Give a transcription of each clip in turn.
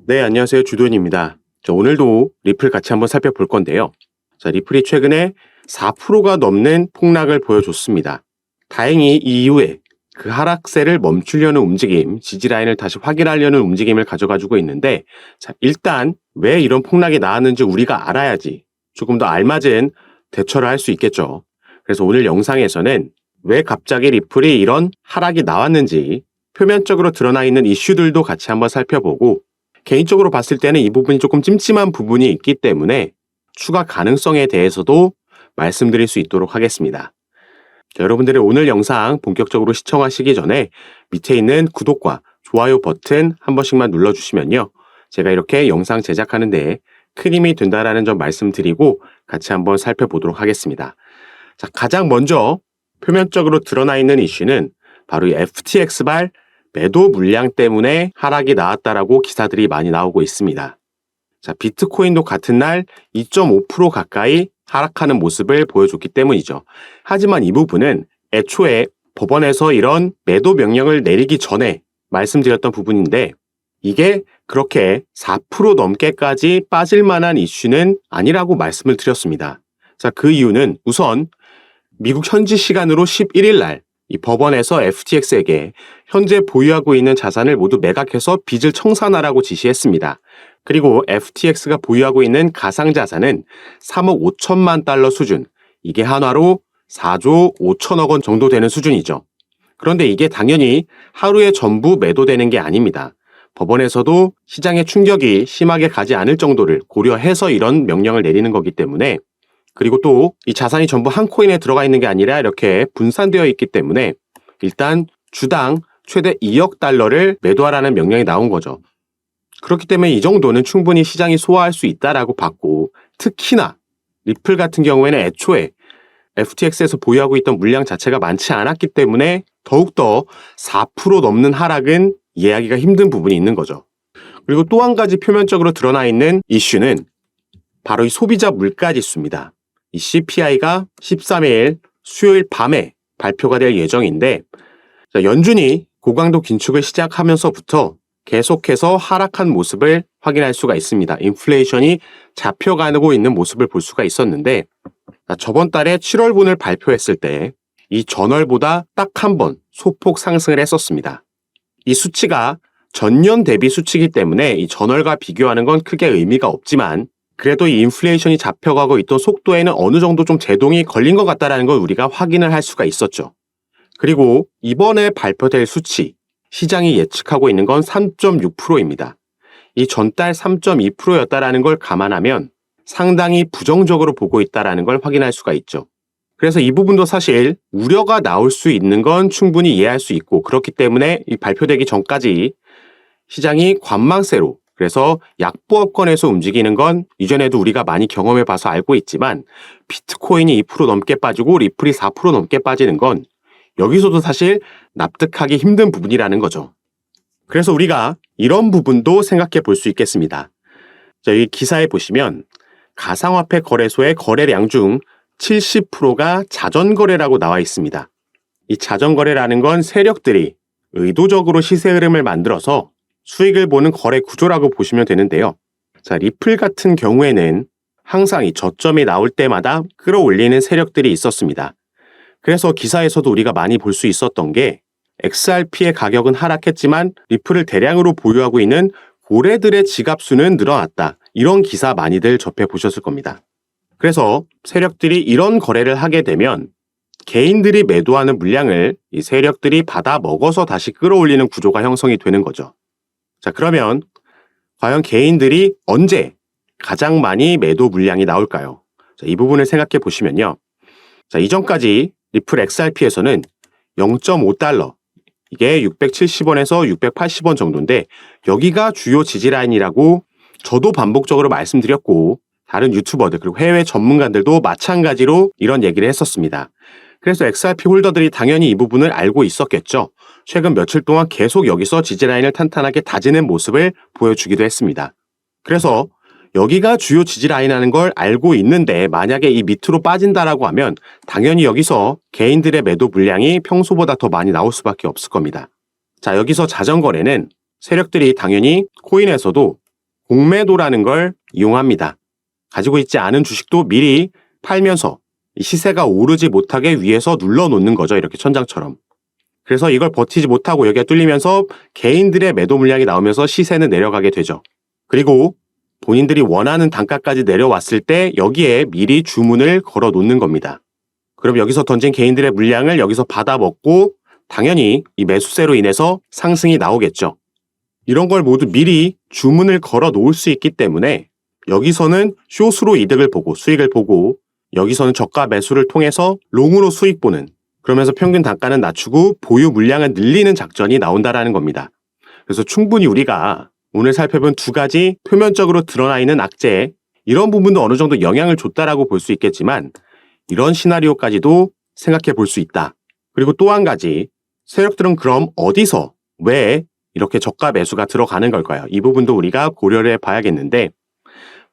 네, 안녕하세요. 주돈입니다. 오늘도 리플 같이 한번 살펴볼 건데요. 리플이 최근에 4%가 넘는 폭락을 보여줬습니다. 다행히 이 이후에 그 하락세를 멈추려는 움직임, 지지라인을 다시 확인하려는 움직임을 가져가지고 있는데, 일단 왜 이런 폭락이 나왔는지 우리가 알아야지 조금 더 알맞은 대처를 할 수 있겠죠. 그래서 오늘 영상에서는 왜 갑자기 리플이 이런 하락이 나왔는지 표면적으로 드러나 있는 이슈들도 같이 한번 살펴보고, 개인적으로 봤을 때는 이 부분이 조금 찜찜한 부분이 있기 때문에 추가 가능성에 대해서도 말씀드릴 수 있도록 하겠습니다. 여러분들이 오늘 영상 본격적으로 시청하시기 전에 밑에 있는 구독과 좋아요 버튼 한 번씩만 눌러주시면요, 제가 이렇게 영상 제작하는 데 큰 힘이 된다라는 점 말씀드리고 같이 한번 살펴보도록 하겠습니다. 가장 먼저 표면적으로 드러나 있는 이슈는 바로 이 FTX발 매도 물량 때문에 하락이 나왔다라고 기사들이 많이 나오고 있습니다. 비트코인도 같은 날 2.5% 가까이 하락하는 모습을 보여줬기 때문이죠. 하지만 이 부분은 애초에 법원에서 이런 매도 명령을 내리기 전에 말씀드렸던 부분인데, 이게 그렇게 4% 넘게까지 빠질 만한 이슈는 아니라고 말씀을 드렸습니다. 그 이유는 우선 미국 현지 시간으로 11일 날 이 법원에서 FTX에게 현재 보유하고 있는 자산을 모두 매각해서 빚을 청산하라고 지시했습니다. 그리고 FTX가 보유하고 있는 가상자산은 3억 5천만 달러 수준, 이게 한화로 4조 5천억 원 정도 되는 수준이죠. 그런데 이게 당연히 하루에 전부 매도되는 게 아닙니다. 법원에서도 시장의 충격이 심하게 가지 않을 정도를 고려해서 이런 명령을 내리는 거기 때문에, 그리고 또 이 자산이 전부 한 코인에 들어가 있는 게 아니라 이렇게 분산되어 있기 때문에 일단 주당 최대 2억 달러를 매도하라는 명령이 나온 거죠. 그렇기 때문에 이 정도는 충분히 시장이 소화할 수 있다라고 봤고, 특히나 리플 같은 경우에는 애초에 FTX에서 보유하고 있던 물량 자체가 많지 않았기 때문에 더욱더 4% 넘는 하락은 이해하기가 힘든 부분이 있는 거죠. 그리고 또 한 가지 표면적으로 드러나 있는 이슈는 바로 이 소비자 물가지수입니다. 이 CPI가 13일 수요일 밤에 발표가 될 예정인데, 연준이 고강도 긴축을 시작하면서부터 계속해서 하락한 모습을 확인할 수가 있습니다. 인플레이션이 잡혀가고 있는 모습을 볼 수가 있었는데, 저번 달에 7월분을 발표했을 때 이 전월보다 딱 한 번 소폭 상승을 했었습니다. 이 수치가 전년 대비 수치이기 때문에 이 전월과 비교하는 건 크게 의미가 없지만, 그래도 이 인플레이션이 잡혀가고 있던 속도에는 어느 정도 좀 제동이 걸린 것 같다는 걸 우리가 확인을 할 수가 있었죠. 그리고 이번에 발표될 수치, 시장이 예측하고 있는 건 3.6%입니다. 이 전달 3.2%였다라는 걸 감안하면 상당히 부정적으로 보고 있다라는 걸 확인할 수가 있죠. 그래서 이 부분도 사실 우려가 나올 수 있는 건 충분히 이해할 수 있고, 그렇기 때문에 이 발표되기 전까지 시장이 관망세로, 그래서 약보합권에서 움직이는 건 이전에도 우리가 많이 경험해 봐서 알고 있지만, 비트코인이 2% 넘게 빠지고 리플이 4% 넘게 빠지는 건 여기서도 사실 납득하기 힘든 부분이라는 거죠. 그래서 우리가 이런 부분도 생각해 볼 수 있겠습니다. 이 기사에 보시면 가상화폐 거래소의 거래량 중 70%가 자전거래라고 나와 있습니다. 이 자전거래라는 건 세력들이 의도적으로 시세 흐름을 만들어서 수익을 보는 거래 구조라고 보시면 되는데요. 리플 같은 경우에는 항상 이 저점이 나올 때마다 끌어올리는 세력들이 있었습니다. 그래서 기사에서도 우리가 많이 볼 수 있었던 게, XRP의 가격은 하락했지만 리플을 대량으로 보유하고 있는 고래들의 지갑수는 늘어났다. 이런 기사 많이들 접해보셨을 겁니다. 그래서 세력들이 이런 거래를 하게 되면 개인들이 매도하는 물량을 이 세력들이 받아 먹어서 다시 끌어올리는 구조가 형성이 되는 거죠. 그러면 과연 개인들이 언제 가장 많이 매도 물량이 나올까요? 이 부분을 생각해 보시면요. 이전까지 리플 XRP에서는 0.5달러, 이게 670원에서 680원 정도인데, 여기가 주요 지지라인이라고 저도 반복적으로 말씀드렸고, 다른 유튜버들 그리고 해외 전문가들도 마찬가지로 이런 얘기를 했었습니다. 그래서 XRP 홀더들이 당연히 이 부분을 알고 있었겠죠. 최근 며칠 동안 계속 여기서 지지라인을 탄탄하게 다지는 모습을 보여주기도 했습니다. 그래서 여기가 주요 지지라인이라는 걸 알고 있는데, 만약에 이 밑으로 빠진다라고 하면 당연히 여기서 개인들의 매도 물량이 평소보다 더 많이 나올 수밖에 없을 겁니다. 여기서 자전거래는 세력들이 당연히 코인에서도 공매도라는 걸 이용합니다. 가지고 있지 않은 주식도 미리 팔면서 시세가 오르지 못하게 위에서 눌러놓는 거죠. 이렇게 천장처럼. 그래서 이걸 버티지 못하고 여기가 뚫리면서 개인들의 매도 물량이 나오면서 시세는 내려가게 되죠. 그리고 본인들이 원하는 단가까지 내려왔을 때 여기에 미리 주문을 걸어 놓는 겁니다. 그럼 여기서 던진 개인들의 물량을 여기서 받아먹고 당연히 이 매수세로 인해서 상승이 나오겠죠. 이런 걸 모두 미리 주문을 걸어 놓을 수 있기 때문에 여기서는 숏으로 이득을 보고 수익을 보고 여기서는 저가 매수를 통해서 롱으로 수익 보는, 그러면서 평균 단가는 낮추고 보유 물량을 늘리는 작전이 나온다라는 겁니다. 그래서 충분히 우리가 오늘 살펴본 두 가지 표면적으로 드러나 있는 악재, 이런 부분도 어느 정도 영향을 줬다라고 볼 수 있겠지만 이런 시나리오까지도 생각해 볼 수 있다. 그리고 또 한 가지, 세력들은 그럼 어디서 왜 이렇게 저가 매수가 들어가는 걸까요? 이 부분도 우리가 고려를 해봐야겠는데,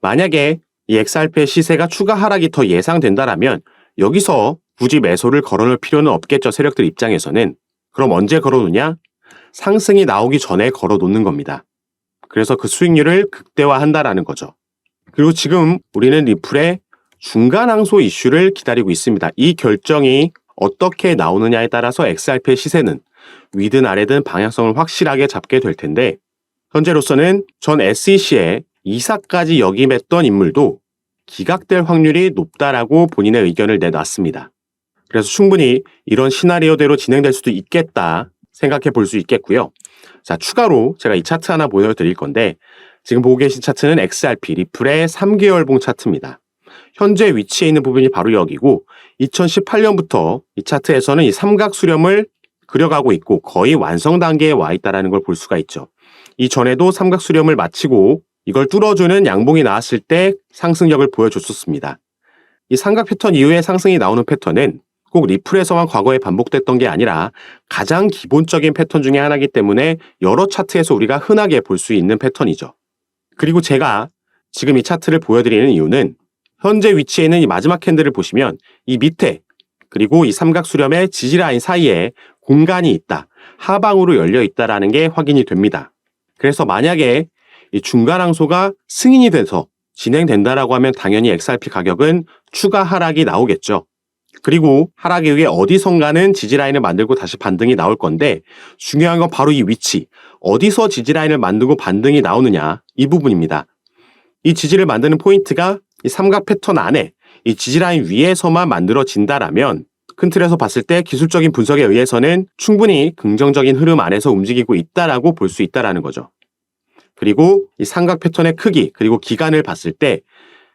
만약에 이 XRP의 시세가 추가 하락이 더 예상된다라면 여기서 굳이 매수를 걸어놓을 필요는 없겠죠. 세력들 입장에서는. 그럼 언제 걸어놓냐? 상승이 나오기 전에 걸어놓는 겁니다. 그래서 그 수익률을 극대화한다라는 거죠. 그리고 지금 우리는 리플의 중간 항소 이슈를 기다리고 있습니다. 이 결정이 어떻게 나오느냐에 따라서 XRP의 시세는 위든 아래든 방향성을 확실하게 잡게 될 텐데, 현재로서는 전 SEC의 이사까지 역임했던 인물도 기각될 확률이 높다라고 본인의 의견을 내놨습니다. 그래서 충분히 이런 시나리오대로 진행될 수도 있겠다 생각해 볼 수 있겠고요. 자, 추가로 제가 이 차트 하나 보여드릴 건데, 지금 보고 계신 차트는 XRP 리플의 3개월봉 차트입니다. 현재 위치해 있는 부분이 바로 여기고 2018년부터 이 차트에서는 이 삼각 수렴을 그려가고 있고 거의 완성 단계에 와 있다는 걸 볼 수가 있죠. 이전에도 삼각 수렴을 마치고 이걸 뚫어주는 양봉이 나왔을 때 상승력을 보여줬었습니다. 이 삼각 패턴 이후에 상승이 나오는 패턴은 꼭 리플에서만 과거에 반복됐던 게 아니라 가장 기본적인 패턴 중에 하나이기 때문에 여러 차트에서 우리가 흔하게 볼 수 있는 패턴이죠. 그리고 제가 지금 이 차트를 보여드리는 이유는 현재 위치에 있는 이 마지막 캔들을 보시면 이 밑에 그리고 이 삼각 수렴의 지지라인 사이에 공간이 있다, 하방으로 열려 있다라는 게 확인이 됩니다. 그래서 만약에 이 중간 항소가 승인이 돼서 진행된다라고 하면 당연히 XRP 가격은 추가 하락이 나오겠죠. 그리고 하락 이후에 어디선가는 지지라인을 만들고 다시 반등이 나올 건데, 중요한 건 바로 이 위치, 어디서 지지라인을 만들고 반등이 나오느냐, 이 부분입니다. 이 지지를 만드는 포인트가 이 삼각 패턴 안에 이 지지라인 위에서만 만들어진다라면 큰 틀에서 봤을 때 기술적인 분석에 의해서는 충분히 긍정적인 흐름 안에서 움직이고 있다라고 볼 수 있다라는 거죠. 그리고 이 삼각 패턴의 크기 그리고 기간을 봤을 때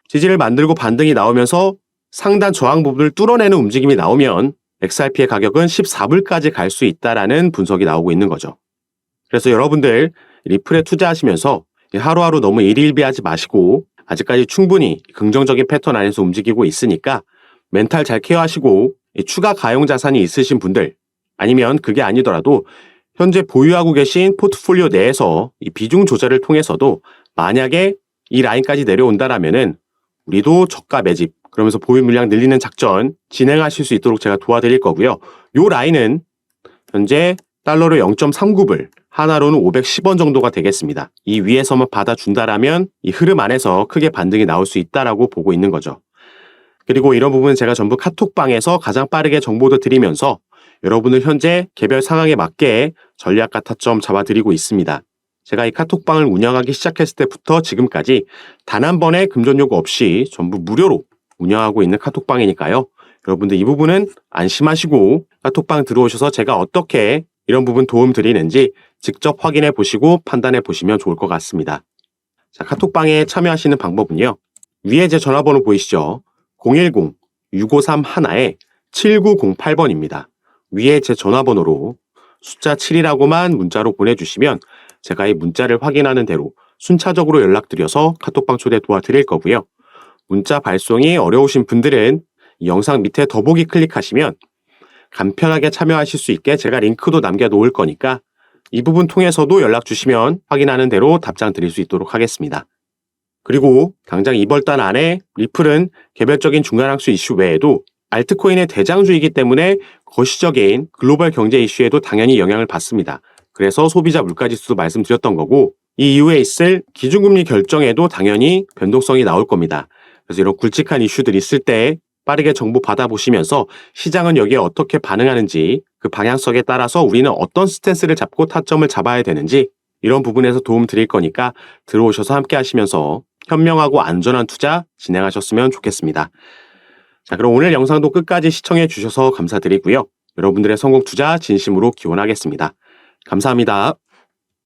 지지를 만들고 반등이 나오면서 상단 저항 부분을 뚫어내는 움직임이 나오면 XRP의 가격은 14불까지 갈 수 있다라는 분석이 나오고 있는 거죠. 그래서 여러분들 리플에 투자하시면서 하루하루 너무 일일비하지 마시고 아직까지 충분히 긍정적인 패턴 안에서 움직이고 있으니까 멘탈 잘 케어하시고 추가 가용 자산이 있으신 분들, 아니면 그게 아니더라도 현재 보유하고 계신 포트폴리오 내에서 이 비중 조절을 통해서도 만약에 이 라인까지 내려온다라면은 우리도 저가 매집, 그러면서 보유 물량 늘리는 작전 진행하실 수 있도록 제가 도와드릴 거고요. 요 라인은 현재 달러로 0.39불, 하나로는 510원 정도가 되겠습니다. 이 위에서만 받아준다라면 이 흐름 안에서 크게 반등이 나올 수 있다라고 보고 있는 거죠. 그리고 이런 부분은 제가 전부 카톡방에서 가장 빠르게 정보도 드리면서 여러분을 현재 개별 상황에 맞게 전략과 타점 잡아드리고 있습니다. 제가 이 카톡방을 운영하기 시작했을 때부터 지금까지 단 한 번의 금전 요구 없이 전부 무료로 운영하고 있는 카톡방이니까요. 여러분들 이 부분은 안심하시고 카톡방 들어오셔서 제가 어떻게 이런 부분 도움 드리는지 직접 확인해 보시고 판단해 보시면 좋을 것 같습니다. 자, 카톡방에 참여하시는 방법은요. 위에 제 전화번호 보이시죠? 010-653-7908번입니다. 위에 제 전화번호로 숫자 7이라고만 문자로 보내주시면 제가 이 문자를 확인하는 대로 순차적으로 연락드려서 카톡방 초대 도와드릴 거고요. 문자 발송이 어려우신 분들은 이 영상 밑에 더보기 클릭하시면 간편하게 참여하실 수 있게 제가 링크도 남겨놓을 거니까 이 부분 통해서도 연락 주시면 확인하는 대로 답장 드릴 수 있도록 하겠습니다. 그리고 당장 이번 달 안에 리플은 개별적인 중간항수 이슈 외에도 알트코인의 대장주이기 때문에 거시적인 글로벌 경제 이슈에도 당연히 영향을 받습니다. 그래서 소비자 물가지수도 말씀드렸던 거고, 이 이후에 있을 기준금리 결정에도 당연히 변동성이 나올 겁니다. 그래서 이런 굵직한 이슈들이 있을 때 빠르게 정보 받아보시면서 시장은 여기에 어떻게 반응하는지, 그 방향성에 따라서 우리는 어떤 스탠스를 잡고 타점을 잡아야 되는지, 이런 부분에서 도움 드릴 거니까 들어오셔서 함께 하시면서 현명하고 안전한 투자 진행하셨으면 좋겠습니다. 자, 그럼 오늘 영상도 끝까지 시청해 주셔서 감사드리고요. 여러분들의 성공 투자 진심으로 기원하겠습니다. 감사합니다.